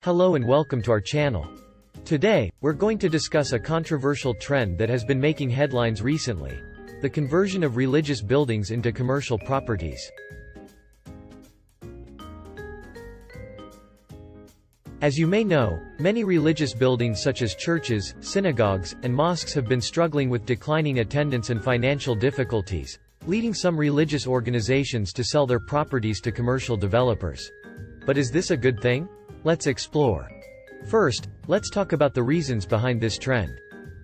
Hello and welcome to our channel. Today, we're going to discuss a controversial trend that has been making headlines recently: the conversion of religious buildings into commercial properties. As you may know, many religious buildings such as churches, synagogues, and mosques have been struggling with declining attendance and financial difficulties, leading some religious organizations to sell their properties to commercial developers. But is this a good thing? Let's explore. First, let's talk about the reasons behind this trend.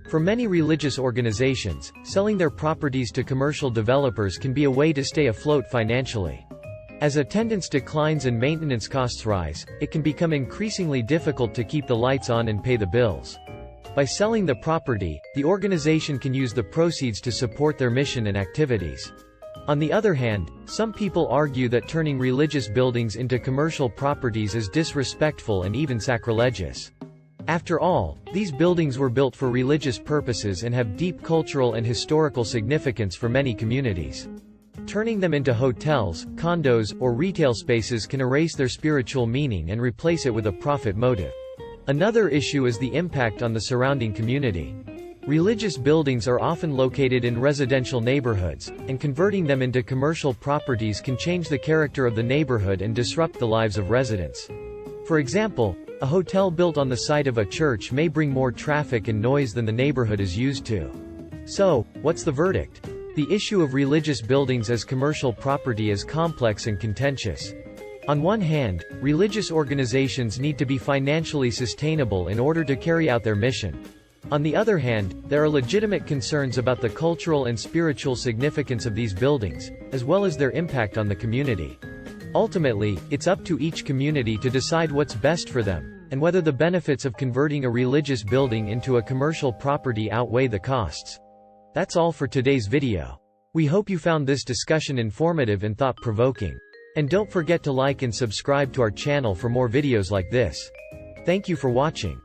For many religious organizations, selling their properties to commercial developers can be a way to stay afloat financially. As attendance declines and maintenance costs rise, it can become increasingly difficult to keep the lights on and pay the bills. By selling the property, the organization can use the proceeds to support their mission and activities. On the other hand, some people argue that turning religious buildings into commercial properties is disrespectful and even sacrilegious. After all, these buildings were built for religious purposes and have deep cultural and historical significance for many communities. Turning them into hotels, condos, or retail spaces can erase their spiritual meaning and replace it with a profit motive. Another issue is the impact on the surrounding community. Religious buildings are often located in residential neighborhoods, and converting them into commercial properties can change the character of the neighborhood and disrupt the lives of residents. For example, a hotel built on the site of a church may bring more traffic and noise than the neighborhood is used to. So, what's the verdict? The issue of religious buildings as commercial property is complex and contentious. On one hand, religious organizations need to be financially sustainable in order to carry out their mission. On the other hand, there are legitimate concerns about the cultural and spiritual significance of these buildings, as well as their impact on the community. Ultimately, it's up to each community to decide what's best for them, and whether the benefits of converting a religious building into a commercial property outweigh the costs. That's all for today's video. We hope you found this discussion informative and thought-provoking. And don't forget to like and subscribe to our channel for more videos like this. Thank you for watching.